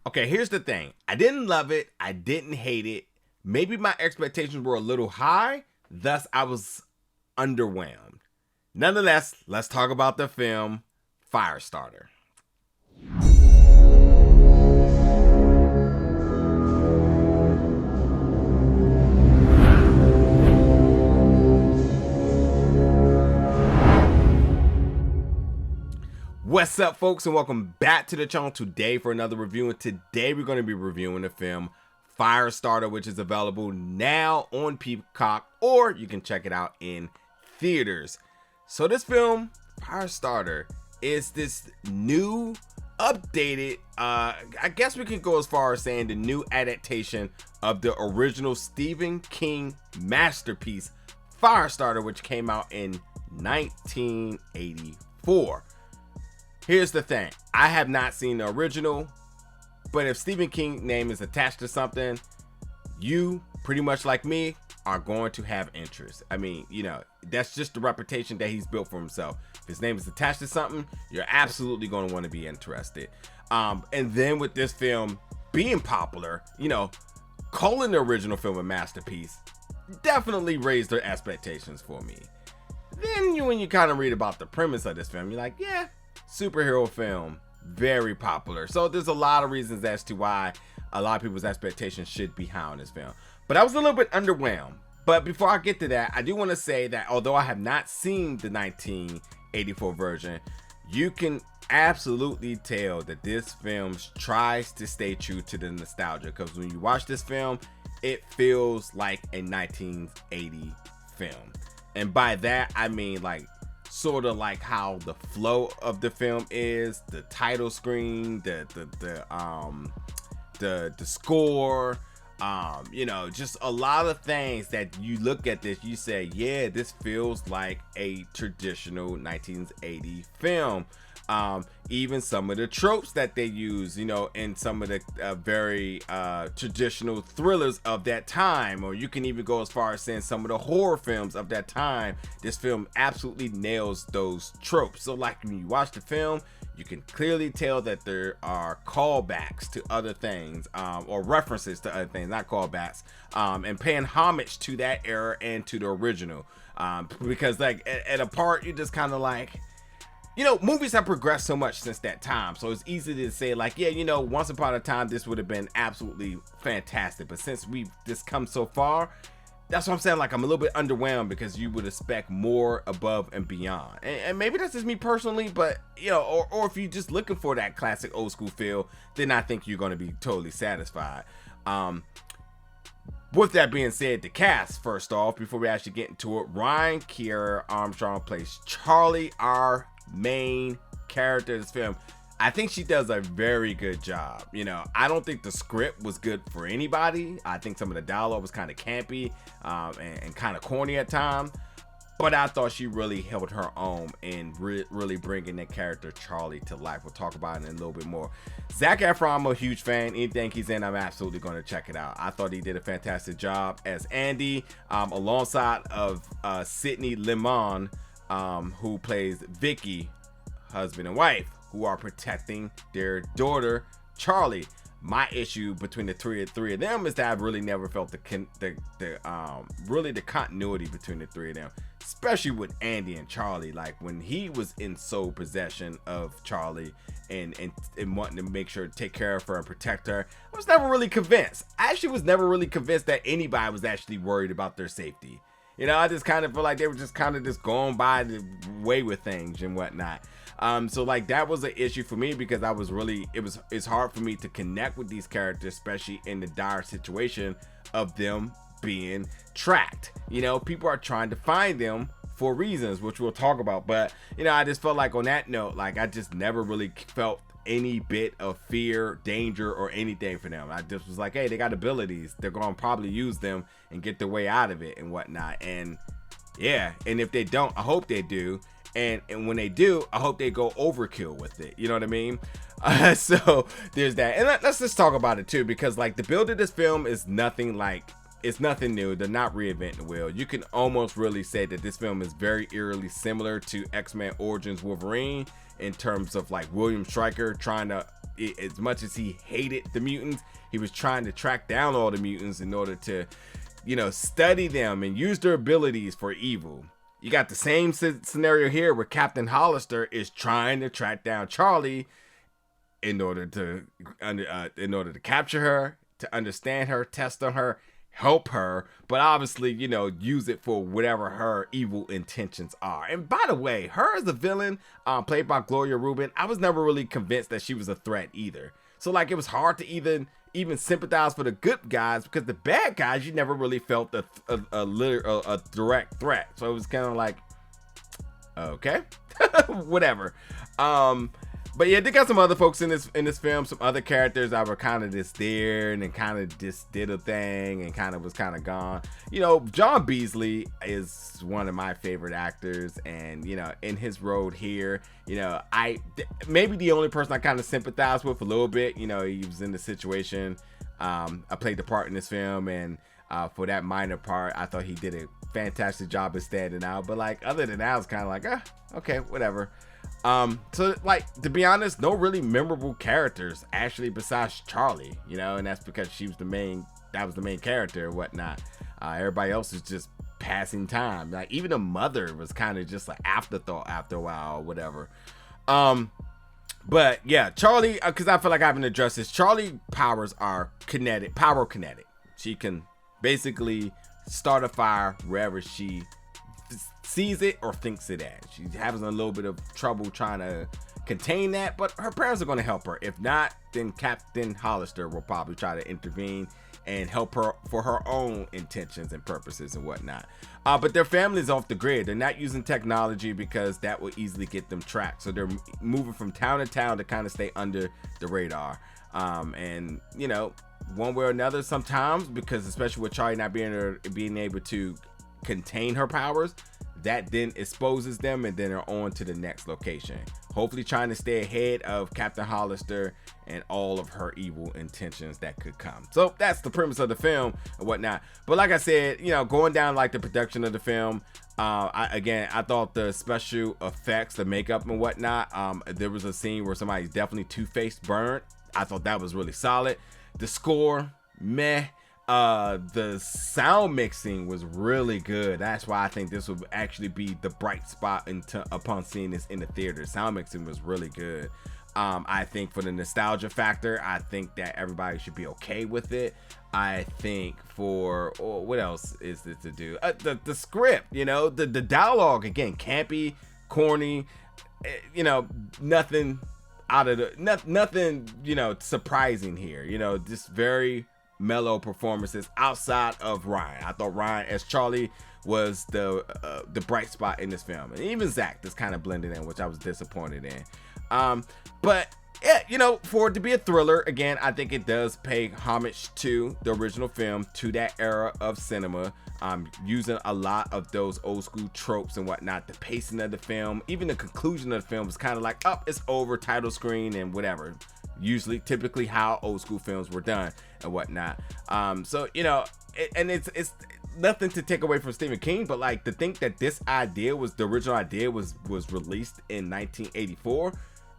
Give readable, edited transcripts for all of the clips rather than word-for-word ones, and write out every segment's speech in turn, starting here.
Okay, here's the thing. I didn't love it. I didn't hate it. Maybe my expectations were a little high, thus I was underwhelmed. Nonetheless, let's talk about the film Firestarter. What's up, folks, and welcome back to the channel today for another review. And today we're going to be reviewing the film Firestarter, which is available now on Peacock, or you can check it out in theaters. So this film, Firestarter, is this new, updated, I guess we can go as far as saying the new adaptation of the original Stephen King masterpiece, Firestarter, which came out in 1984. Here's the thing. I have not seen the original, but if Stephen King's name is attached to something, you, pretty much like me, are going to have interest. I mean, you know, that's just the reputation that he's built for himself. If his name is attached to something, you're absolutely going to want to be interested. And then with this film being popular, you know, calling the original film a masterpiece definitely raised their expectations for me. Then when you kind of read about the premise of this film, you're like, yeah, superhero film, very popular. So there's a lot of reasons as to why a lot of people's expectations should be high on this film. But I was a little bit underwhelmed. But before I get to that, I do want to say that although I have not seen the 1984 version, you can absolutely tell that this film tries to stay true to the nostalgia, because when you watch this film, it feels like a 1980 film. And by that, I mean like sort of like how the flow of the film is, the title screen, the score, you know, just a lot of things that you look at this, you say, yeah, this feels like a traditional 1980 film. Even some of the tropes that they use, you know, in some of the very traditional thrillers of that time, or you can even go as far as saying some of the horror films of that time. This film absolutely nails those tropes. So like when you watch the film, you can clearly tell that there are callbacks to other things, or references to other things, not callbacks, and paying homage to that era and to the original, because like at a part you're just kind of like, you know, movies have progressed so much since that time, so it's easy to say like, yeah, you know, once upon a time this would have been absolutely fantastic, but since we've just come so far, that's what I'm saying, like I'm a little bit underwhelmed, because you would expect more above and beyond. And maybe that's just me personally, but you know, or if you're just looking for that classic old school feel, then I think you're going to be totally satisfied. With that being said, the cast, first off, before we actually get into it, Kiera Armstrong plays Charlie, our main character in this film. I think she does a very good job. You know, I don't think the script was good for anybody. I think some of the dialogue was kind of campy, and kind of corny at times, but I thought she really held her own in really bringing the character Charlie to life. We'll talk about it in a little bit more. Zac Efron, I'm a huge fan. Anything he's in, I'm absolutely going to check it out. I thought he did a fantastic job as Andy, alongside of Sydney Lemmon, who plays Vicky, husband and wife, who are protecting their daughter Charlie. My issue between the three of them is that I've really never felt the continuity between the three of them, especially with Andy and Charlie. Like when he was in sole possession of Charlie and wanting to make sure to take care of her and protect her, I was never really convinced. I actually was never really convinced that anybody was actually worried about their safety. You know, I just kind of feel like they were just kind of just going by the way with things and whatnot. So like that was an issue for me, because I was really, it's hard for me to connect with these characters, especially in the dire situation of them being tracked. You know, people are trying to find them for reasons, which we'll talk about. But, you know, I just felt like on that note, like I just never really felt any bit of fear, danger, or anything for them. I just was like, hey, they got abilities, they're gonna probably use them and get their way out of it and whatnot. And yeah, and if they don't, I hope they do. And when they do, I hope they go overkill with it. You know what I mean? So there's that. And let's just talk about it too, because like the build of this film is nothing like, it's nothing new. They're not reinventing the wheel. You can almost really say that this film is very eerily similar to X-Men Origins Wolverine in terms of like William Stryker trying to as much as he hated the mutants, he was trying to track down all the mutants in order to, study them and use their abilities for evil. You got the same scenario here where Captain Hollister is trying to track down Charlie in order to capture her, to understand her, test on her, help her, but obviously, use it for whatever her evil intentions are. And by the way, her as a villain, played by Gloria Reuben, I was never really convinced that she was a threat either. So like, it was hard to even sympathize for the good guys, because the bad guys, you never really felt a direct threat. So it was kind of like, okay, whatever. But yeah, they got some other folks in this film, some other characters that were kind of just there and then kind of just did a thing and kind of was kind of gone. John Beasley is one of my favorite actors, and in his role here, maybe the only person I kind of sympathize with a little bit. He was in the situation. I played the part in this film, and for that minor part, I thought he did a fantastic job of standing out. But like, other than that, I was kind of like, okay, whatever. So like, to be honest, no really memorable characters actually besides Charlie, and that's because that was the main character and whatnot. Everybody else is just passing time. Like, even the mother was kind of just like afterthought after a while or whatever. But yeah, Charlie, because I feel like I haven't addressed this, Charlie powers are pyrokinetic. She can basically start a fire wherever she sees it or thinks it at. She's having a little bit of trouble trying to contain that, but her parents are going to help her. If not, then Captain Hollister will probably try to intervene and help her for her own intentions and purposes and whatnot. But their family's off the grid. They're not using technology because that will easily get them tracked. So they're moving from town to town to kind of stay under the radar. And one way or another, sometimes, because especially with Charlie not being able to contain her powers, that then exposes them, and then they're on to the next location, hopefully trying to stay ahead of Captain Hollister and all of her evil intentions that could come. So that's the premise of the film and whatnot. But like I said, going down like the production of the film, I thought the special effects, the makeup and whatnot, there was a scene where somebody's definitely two-faced burned. I thought that was really solid. The score, meh. The sound mixing was really good. That's why I think this would actually be the bright spot upon seeing this in the theater. Sound mixing was really good. I think for the nostalgia factor, I think that everybody should be okay with it. I think for what else is it to do? The script, the dialogue, again, campy, corny, nothing out of the nothing surprising here. Just very mellow performances outside of Ryan. I thought Ryan as Charlie was the bright spot in this film, and even Zac just kind of blended in, which I was disappointed in. But yeah, for it to be a thriller, again, I think it does pay homage to the original film, to that era of cinema, using a lot of those old school tropes and whatnot. The pacing of the film, even the conclusion of the film was kind of like, it's over, title screen and whatever. Typically how old school films were done and whatnot. So it's nothing to take away from Stephen King, but like, to think that this idea was the original idea was released in 1984,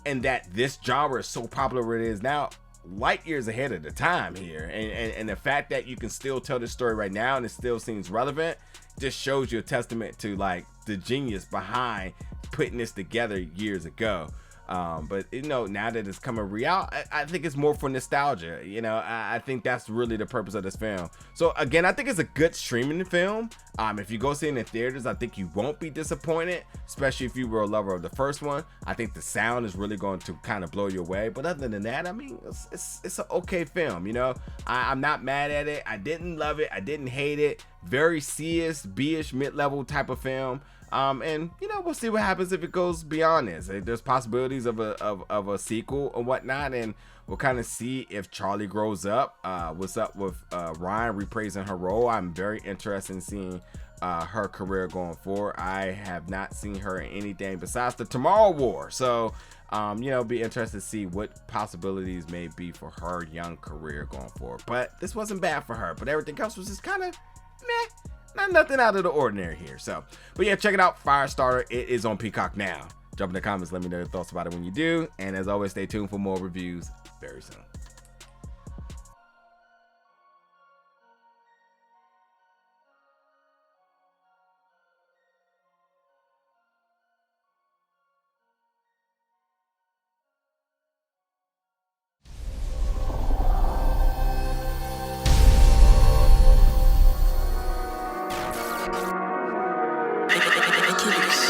and that this genre is so popular where it is now, light years ahead of the time here, and the fact that you can still tell this story right now and it still seems relevant just shows you a testament to like the genius behind putting this together years ago. But now that it's coming real, I think it's more for nostalgia. I think that's really the purpose of this film. So again, I think it's a good streaming film. If you go see it in theaters, I think you won't be disappointed, especially if you were a lover of the first one. I think the sound is really going to kind of blow you away. But other than that, I mean, it's an okay film. I'm not mad at it. I didn't love it. I didn't hate it. Very C-ish, B-ish, mid-level type of film. And we'll see what happens if it goes beyond this. There's possibilities of a sequel and whatnot, and we'll kind of see if Charlie grows up. What's up with Ryan reprising her role? I'm very interested in seeing her career going forward. I have not seen her in anything besides the Tomorrow War, so be interested to see what possibilities may be for her young career going forward. But this wasn't bad for her, but everything else was just kind of meh. Nothing out of the ordinary here. So, but yeah, check it out, Firestarter. It is on Peacock now. Jump in the comments, let me know your thoughts about it when you do. And as always, stay tuned for more reviews very soon. I keep